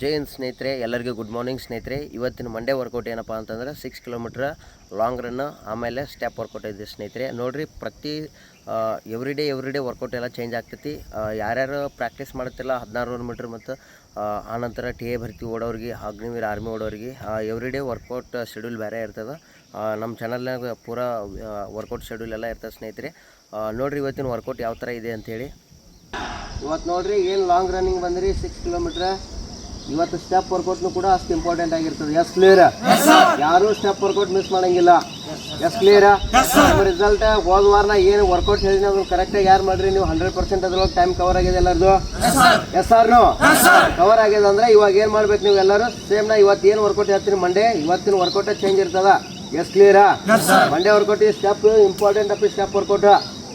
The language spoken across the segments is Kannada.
ಜೈ ಹಿಂದ್ ಸ್ನೇಹಿತರೆ, ಎಲ್ಲರಿಗೂ ಗುಡ್ ಮಾರ್ನಿಂಗ್ ಸ್ನೇಹಿತರೆ. ಇವತ್ತಿನ ಮಂಡೇ ವರ್ಕೌಟ್ ಏನಪ್ಪ ಅಂತಂದ್ರೆ 6 ಕಿಲೋಮೀಟ್ರ್ ಲಾಂಗ್ ರನ್ನು, ಆಮೇಲೆ ಸ್ಟೆಪ್ ವರ್ಕೌಟ್ ಇದೆ ಸ್ನೇಹಿತರೆ. ನೋಡಿರಿ, ಪ್ರತಿ ಎವ್ರಿ ಡೇ ವರ್ಕೌಟ್ ಎಲ್ಲ ಚೇಂಜ್ ಆಗ್ತೈತಿ. ಯಾರ್ಯಾರು ಪ್ರಾಕ್ಟೀಸ್ ಮಾಡುತ್ತಿಲ್ಲ 1600 ಮೀಟ್ರ್ ಮತ್ತು ಆನಂತರ ಟಿ ಎ ಭರ್ತಿ ಓಡೋರಿಗೆ, ಅಗ್ನಿವೀರ ಆರ್ಮಿ ಓಡೋರಿಗೆ ಎವ್ರಿ ಡೇ ವರ್ಕೌಟ್ ಶೆಡ್ಯೂಲ್ ಬೇರೆ ಇರ್ತದೆ. ನಮ್ಮ ಚಾನಲ್ನಾಗ ಪೂರಾ ವರ್ಕೌಟ್ ಶೆಡ್ಯೂಲ್ ಎಲ್ಲ ಇರ್ತದೆ ಸ್ನೇಹಿತರೆ. ನೋಡಿರಿ ಇವತ್ತಿನ ವರ್ಕೌಟ್ ಯಾವ ಥರ ಇದೆ ಅಂಥೇಳಿ. ಇವತ್ತು ನೋಡಿರಿ ಏನು ಲಾಂಗ್ ರನ್ನಿಂಗ್ ಬಂದ್ರಿ 6 ಕಿಲೋಮೀಟ್ರ್. ಇವತ್ತು ಸ್ಟೆಪ್ ವರ್ಕೌಟ್ನು ಕೂಡ ಅಷ್ಟು ಇಂಪಾರ್ಟೆಂಟ್ ಆಗಿರ್ತದೆ. Yes clear? ಯಾರು ಸ್ಟೆಪ್ ವರ್ಕೌಟ್ ಮಿಸ್ ಮಾಡಂಗಿಲ್ಲ. Yes clear? ರಿಸಲ್ಟ್ ಹೋದ ವಾರನ ಏನು ವರ್ಕೌಟ್ ಹೇಳಿದ್ರೆ ಅದನ್ನು ಕರೆಕ್ಟಾಗಿ ಯಾರು ಮಾಡ್ರಿ ನೀವು 100% ಅದ್ರೊಳಗೆ ಟೈಮ್ ಕವರ್ ಆಗಿದೆ ಎಲ್ಲರದು. ಎಸ್ ಆರ್ನು ಕವರ್ ಆಗಿದೆ ಅಂದ್ರೆ ಇವಾಗ ಏನು ಮಾಡ್ಬೇಕು ನೀವು ಎಲ್ಲರೂ ಸೇಮ್ ನಾ ಇವತ್ತು ಏನು ವರ್ಕೌಟ್ ಹೇಳ್ತೀನಿ ಮಂಡೇ, ಇವತ್ತಿನ ವರ್ಕೌಟ್ ಚೇಂಜ್ ಇರ್ತದ. Yes clear? Monday workout step important ಅಪ್ಪಿ, ಸ್ಟೆಪ್ ವರ್ಕೌಟ್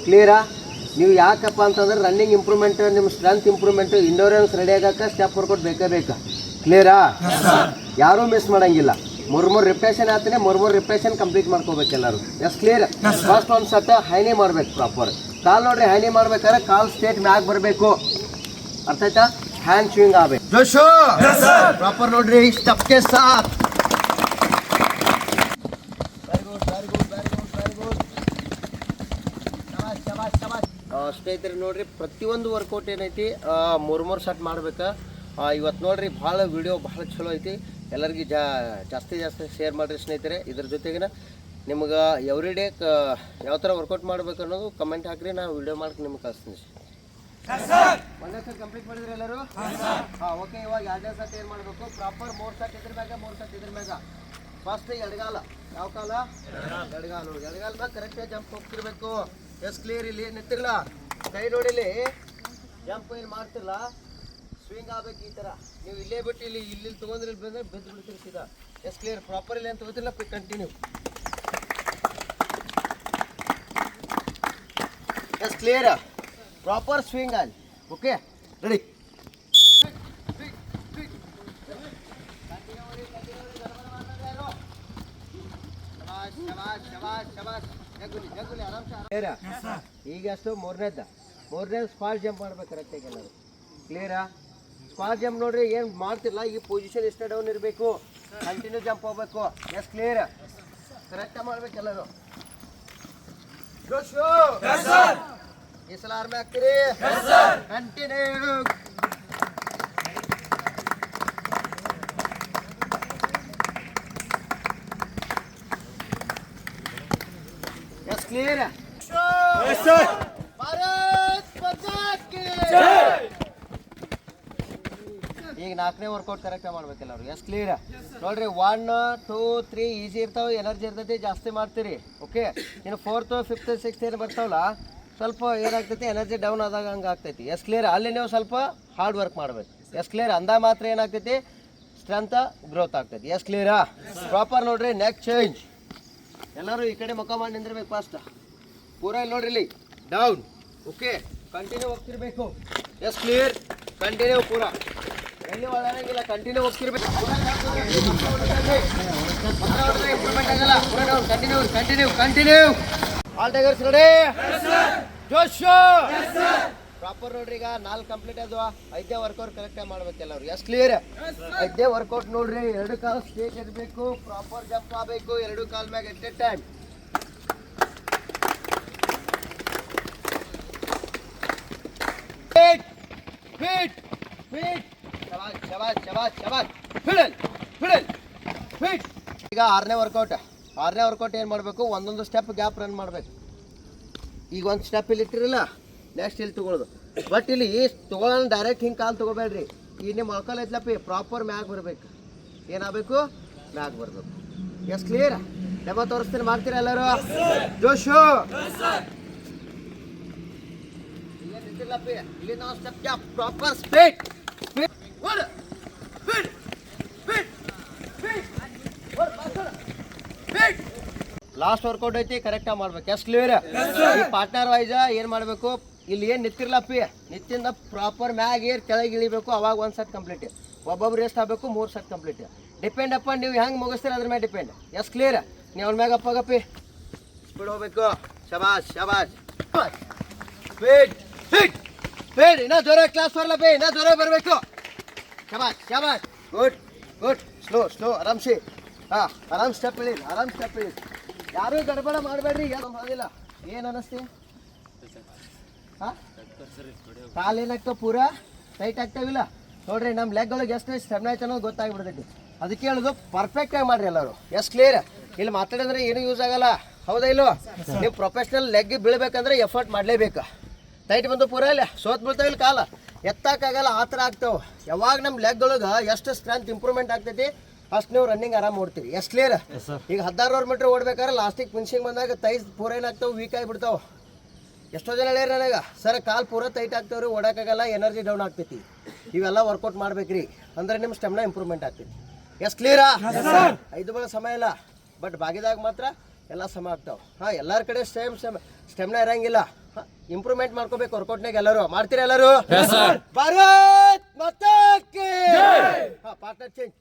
ಕ್ಲಿಯರಾ? ನೀವು ಯಾಕಪ್ಪ ಅಂತಂದ್ರೆ ರನ್ನಿಂಗ್ ಇಂಪ್ರೂವ್ಮೆಂಟ್, ನಿಮ್ಮ ಸ್ಟ್ರೆಂತ್ ಇಂಪ್ರೂವ್ಮೆಂಟ್, ಇಂಡೋರೆನ್ಸ್ ರೆಡಿ ಆಗಕ್ಕೆ ಸ್ಟೆಪ್ ವರ್ಕೌಟ್ ಬೇಕೇ ಬೇಕು. ಕ್ಲಿಯರಾ? ಯಾರೂ ಮಿಸ್ ಮಾಡಂಗಿಲ್ಲ. ಮೂರು ರಿಪ್ರೇಷನ್ ಆಗ್ತಾನೆ, ಮೂರು ರಿಪ್ರೇಷನ್ ಕಂಪ್ಲೀಟ್ ಮಾಡ್ಕೋಬೇಕು ಎಲ್ಲರೂ. S clear? ಫಸ್ಟ್ ಒಂದು ಸತ ಹೈನಿ ಮಾಡ್ಬೇಕು ಪ್ರಾಪರ್. ಕಾಲು ನೋಡ್ರಿ, ಹೈನಿ ಮಾಡ್ಬೇಕಾದ್ರೆ ಕಾಲು ಸ್ಟೇಟ್ ಮ್ಯಾಗ್ ಬರಬೇಕು. ಅರ್ಥ ಆಯ್ತಾ? ಹ್ಯಾಂಡ್ ಸ್ವಿಂಗ್ ಆಗ್ಬೇಕು. ಜೋಶು ಪ್ರಾಪರ್ ನೋಡ್ರಿ, ಸ್ಟೆಪ್ಗೆ ಸಾಥ್. ಸ್ನೇಹಿತರೆ ನೋಡ್ರಿ, ಪ್ರತಿಯೊಂದು ವರ್ಕೌಟ್ ಏನೈತಿ ಮೂರು ಸೆಟ್ ಮಾಡ್ಬೇಕು. ಇವತ್ತು ನೋಡ್ರಿ ಭಾಳ ವಿಡಿಯೋ ಭಾಳ ಚಲೋ ಐತಿ. ಎಲ್ಲರಿಗೂ ಜಾಸ್ತಿ ಶೇರ್ ಮಾಡಿರಿ ಸ್ನೇಹಿತರೆ. ಇದ್ರ ಜೊತೆಗಿನ ನಿಮ್ಗೆ ಎವ್ರಿ ಡೇ ಯಾವ ಥರ ವರ್ಕೌಟ್ ಮಾಡ್ಬೇಕು ಅನ್ನೋದು ಕಮೆಂಟ್ ಹಾಕ್ರಿ, ನಾನು ವಿಡಿಯೋ ಮಾಡಿ ನಿಮ್ಗೆ ಕಳಿಸ್ತೀನಿ. ಒಂದೇ ಸೆಟ್ ಕಂಪ್ಲೀಟ್ ಮಾಡಿದ್ರಿ ಎಲ್ಲರೂ? ಹಾಂ, ಓಕೆ. ಇವಾಗ ಎರಡನೇ ಸೆಟ್ ಏನು ಮಾಡಬೇಕು? ಪ್ರಾಪರ್ 3 ಸೆಟ್ ಇದ್ರ ಮ್ಯಾಗ, 3 ಸೆಟ್ ಇದ್ರ ಮ್ಯಾಗ. ಫಸ್ಟ್ ಎಡಗಾಲ. ಯಾವ ಕಾಲ? ಎಡಗಾಲು. ಎಡಗಾಲ ಮ್ಯಾಗ ಕರೆಕ್ಟಾಗಿ ಜಂಪ್ ಹೋಗ್ತಿರ್ಬೇಕು. Yes clear? ಇಲ್ಲಿ ನಿಂತಿರಲ್ಲ, ಕೈ ನೋಡಿಲಿ, ಜಂಪ್ ಏನು ಮಾಡ್ತಿಲ್ಲ, ಸ್ವಿಂಗ್ ಆಗ್ಬೇಕು ಈ ಥರ. ನೀವು ಇಲ್ಲೇ ಬಿಟ್ಟು ಇಲ್ಲಿ ತೊಗೊಂಡ್ರೆ ಇಲ್ಲಿ ಬಂದರೆ ಬಿದ್ದು ಬಿಡ್ತೀರಿ ಸೀದಾ. S clear? ಪ್ರಾಪರ್ ಇಲ್ಲಿ ಅಂತ ಗೊತ್ತಿಲ್ಲ, continue. Yes clear? Proper swing ಅಲ್ಲಿ. Okay, ready? ಈಗ ಅಷ್ಟು ಮೂರನೇದು ಸ್ಪಾಟ್ ಜಂಪ್ ಮಾಡ್ಬೇಕು ಕರೆಕ್ಟಾಗಿ ಎಲ್ಲರೂ. ಕ್ಲಿಯರಾ? ಸ್ಪಾಟ್ ಜಂಪ್ ನೋಡ್ರಿ, ಏನು ಮಾಡ್ತಿಲ್ಲ, ಈ ಪೊಸಿಷನ್ ಇಷ್ಟೇ ಡೌನ್ ಇರಬೇಕು, ಕಂಟಿನ್ಯೂ ಜಂಪ್ ಹೋಗ್ಬೇಕು. Yes clear? ಕರೆಕ್ಟಾಗಿ ಮಾಡ್ಬೇಕು ಎಲ್ಲರೂ. ಈ ಸಲ ಆರ್ಮಿ ಆಗ್ತೀರಿ? ಕಂಟಿನ್ಯೂ. Yes clear? ಈಗ 4ನೇ ವರ್ಕೌಟ್ ಕರೆಕ್ಟಾಗಿ ಮಾಡ್ಬೇಕಲ್ಲ ಅವ್ರು. Yes clear? ನೋಡ್ರಿ, 1 2 3 ಈಸಿ ಇರ್ತಾವೆ, ಎನರ್ಜಿ ಇರ್ತೈತಿ, ಜಾಸ್ತಿ ಮಾಡ್ತೀರಿ. ಓಕೆ, ಇನ್ನು 4th 5th 6th ಏನು ಬರ್ತಾವಲ್ಲ, ಸ್ವಲ್ಪ ಏನಾಗ್ತೈತಿ, ಎನರ್ಜಿ ಡೌನ್ ಆದಾಗ ಹಂಗೆ ಆಗ್ತೈತಿ. Yes clear? ಅಲ್ಲಿ ನೀವು ಸ್ವಲ್ಪ ಹಾರ್ಡ್ ವರ್ಕ್ ಮಾಡ್ಬೇಕು. S clear? ಅಂದಾಗ ಮಾತ್ರ ಏನಾಗ್ತೈತಿ, ಸ್ಟ್ರೆಂತ್ ಗ್ರೋತ್ ಆಗ್ತೈತಿ. ಎಸ್ ಕ್ಲಿಯರಾ? ಪ್ರಾಪರ್ ನೋಡ್ರಿ, ನೆಕ್ ಚೇಂಜ್. ಎಲ್ಲರೂ ಈ ಕಡೆ ಮುಖ ಮಾಡಿ ನಿಂದಿರ್ಬೇಕು. ಫಾಸ್ಟ್ ಪೂರ ಇಲ್ಲಿ ನೋಡ್ರಿ, ಇಲ್ಲಿ ಡೌನ್. ಓಕೆ, ಕಂಟಿನ್ಯೂ ಹೋಗ್ತಿರ್ಬೇಕು. Yes clear? ಕಂಟಿನ್ಯೂ ಪೂರ, ಎಲ್ಲಿ ಒಳಗಿಲ್ಲ, ಕಂಟಿನ್ಯೂ ಹೋಗ್ತಿರ್ಬೇಕು. ಇಂಪ್ರೂವ್ಮೆಂಟ್ ಆಗಲ್ಲ. ಪೂರ down, continue. All tigers ready? ಜೋಶು ಪ್ರಾಪರ್ ನೋಡ್ರಿ. ಈಗ 4 ಕಂಪ್ಲೀಟ್ ಅದು. 5ನೇ ವರ್ಕೌಟ್ ಕರೆಕ್ಟಾಗಿ ಮಾಡ್ಬೇಕಲ್ಲ ಅವ್ರು. Yes clear? 5ನೇ ವರ್ಕೌಟ್ ನೋಡ್ರಿ, 2 ಕಾಲು ಸ್ಟೇಟ್ ಇರಬೇಕು, ಪ್ರಾಪರ್ ಜಂಪ್ ಆಗಬೇಕು, 2 ಕಾಲ್ ಮ್ಯಾಗ ಎಟ್ ಎ ಟೈಮ್. ಈಗ 6ನೇ ವರ್ಕೌಟ್ ಏನು ಮಾಡಬೇಕು, ಒಂದೊಂದು ಸ್ಟೆಪ್ ಗ್ಯಾಪ್ ರನ್ ಮಾಡಬೇಕು. ಈಗ ಒಂದು ಸ್ಟೆಪ್ ಇಲ್ಲಿ ಇಟ್ಟಿರಲ್ಲ, ನೆಕ್ಸ್ಟ್ ಇಲ್ಲಿ ತೊಗೊಳ್ಳೋದು. ಬಟ್ ಇಲ್ಲಿ ತೊಗೊಳ್ಳೋಣ ಡೈರೆಕ್ಟ್ ಹಿಂಗೆ ಕಾಲು ತೊಗೋಬೇಡ್ರಿ. ಈಗ ನಿಮ್ಮ ಮೊಳಕಾಲು ಐತ್ಲಪ್ಪಿ, ಪ್ರಾಪರ್ ಮ್ಯಾಗ್ ಬರಬೇಕು. ಏನಾಗಬೇಕು? ಮ್ಯಾಗ್ ಬರಬೇಕು. S clear? ಡೆಮೋ ತೋರಿಸ್ತೀನಿ, ಮಾಡ್ತೀರಾ ಎಲ್ಲರೂ? ಜೋಶು ಇಲ್ಲಿ ನಾವು step gap, proper speed. Last workout ಐತಿ, ಕರೆಕ್ಟಾಗಿ ಮಾಡ್ಬೇಕು. S clear? ಈ ಪಾರ್ಟ್ನರ್ ವೈಸ್ ಏನು ಮಾಡಬೇಕು, ಇಲ್ಲಿ ಏನು ನಿಂತಿರ್ಲಪ್ಪಿ, ನಿಂತಿಂದ ಪ್ರಾಪರ್ ಮ್ಯಾಗ್ ಏರ್ ಕೆಳಗೆ ಇಳಿಬೇಕು. ಅವಾಗ 1 ಸೆಟ್ ಕಂಪ್ಲೀಟ್. ಒಬ್ಬೊಬ್ರು ಎಷ್ಟು ಆಗಬೇಕು? 3 ಸೆಟ್ ಕಂಪ್ಲೀಟ್. ಡಿಪೆಂಡ್ ಅಪ್ಪ ನೀವು ಹೆಂಗೆ ಮುಗಿಸ್ತೀರ ಅದ್ರ ಮೇಲೆ ಡಿಪೆಂಡ್. S clear? ನೀವು ಅವ್ರ ಮ್ಯಾಗ ಅಪ್ಪಾಗಪ್ಪಿ ಸ್ಪೀಡ್ ಹೋಗ್ಬೇಕು. ಶಬಾಷ್. ಸ್ಪೀಡ್. ಇನ್ನೂ ಜೋರ ಕ್ಲಾಸ್ ಬರಲಪ್ಪಿ, ಇನ್ನೂ ಜೋರ ಬರಬೇಕು. ಶಾಬಾಷ್ ಗುಡ್ ಸ್ಲೋ ಆರಾಮ್ಸಿ ಆರಾಮ್ ಸ್ಟೆಪ್ ಇಳಿ ಯಾರು ಗಡಬಡ ಮಾಡಬೇಡ್ರಿ ಹೋಗಿಲ್ಲ ಏನು ಅನ್ನಿಸ್ತಿ ಕಾಲೇನಾಗ್ತಾವ ಪೂರಾ ಟೈಟ್ ಆಗ್ತಾವಿಲ್ಲ ನೋಡ್ರಿ ನಮ್ಮ ಲೆಗ್ ಒಳಗೆ ಎಷ್ಟು ಸ್ಟೆಮ್ನ ಐತೆ ಅನ್ನೋದು ಗೊತ್ತಾಗ್ಬಿಡ್ತೈತಿ ಅದಕ್ಕೆ ಹೇಳೋದು ಪರ್ಫೆಕ್ಟಾಗಿ ಮಾಡ್ರಿ ಎಲ್ಲರೂ ಎಷ್ಟು ಕ್ಲಿಯರ್ ಇಲ್ಲಿ ಮಾತಾಡಿದ್ರೆ ಏನೂ ಯೂಸ್ ಆಗಲ್ಲ ಹೌದಾ ಇಲ್ವೋ ನೀವು ಪ್ರೊಫೆಷ್ನಲ್ ಲೆಗ್ ಬೀಳ್ಬೇಕಂದ್ರೆ ಎಫರ್ಟ್ ಮಾಡಲೇಬೇಕು ಟೈಟ್ ಬಂದು ಪೂರ ಇಲ್ಲ ಸೋತ್ ಬೀಳ್ತಾವಿಲ್ಲ ಕಾಲ ಎತ್ತಕ್ಕಾಗಲ್ಲ ಆ ಥರ ಆಗ್ತಾವೆ ಯಾವಾಗ ನಮ್ಮ ಲೆಗ್ ಒಳಗೆ ಎಷ್ಟು ಸ್ಟ್ರೆಂತ್ ಇಂಪ್ರೂವ್ಮೆಂಟ್ ಆಗ್ತೈತಿ ಅಷ್ಟು ನೀವು ರನ್ನಿಂಗ್ ಆರಾಮ್ ಓಡ್ತೀರಿ ಎಷ್ಟು ಕ್ಲಿಯರ್ ಈಗ 1600 ಮೀಟ್ರ್ ಓಡ್ಬೇಕಾದ್ರೆ ಲಾಸ್ಟಿಗೆ ಫಿನಿಶಿಂಗ್ ಬಂದಾಗ ತೈ ಪೂರ ಏನಾಗ್ತಾವೆ ವೀಕ್ ಆಗಿಬಿಡ್ತಾವೆ ಎಷ್ಟೋ ಜನ ಹೇಳ್ಯಾರ ನನಗೆ ಸರ್ ಕಾಲು ಪೂರ ಟೈಟ್ ಆಗ್ತಾವ್ರಿ ಓಡೋಕ್ಕಾಗಲ್ಲ ಎನರ್ಜಿ ಡೌನ್ ಆಗ್ತೈತಿ ಇವೆಲ್ಲ ವರ್ಕೌಟ್ ಮಾಡ್ಬೇಕ್ರಿ ಅಂದ್ರೆ ನಿಮ್ಮ ಸ್ಟೆಮ್ನ ಇಂಪ್ರೂವ್ಮೆಂಟ್ ಆಗ್ತೈತಿ ಎಷ್ಟು ಕ್ಲಿಯರಾ 5 ಬಳ ಸಮಯ ಇಲ್ಲ ಬಟ್ ಬಾಗಿದಾಗ ಮಾತ್ರ ಎಲ್ಲ ಸಮ ಆಗ್ತಾವೆ ಎಲ್ಲರ ಕಡೆ ಸ್ಟೆಮ್ನ ಇರಂಗಿಲ್ಲ ಇಂಪ್ರೂವ್ಮೆಂಟ್ ಮಾಡ್ಕೋಬೇಕು ವರ್ಕೌಟ್ನಾಗ ಎಲ್ಲರೂ ಮಾಡ್ತೀರಾ ಎಲ್ಲರೂ ಭಾರತ್ ಮಾತಾ ಕಿ ಪಾರ್ಟ್ನರ್ ಚೇಂಜ್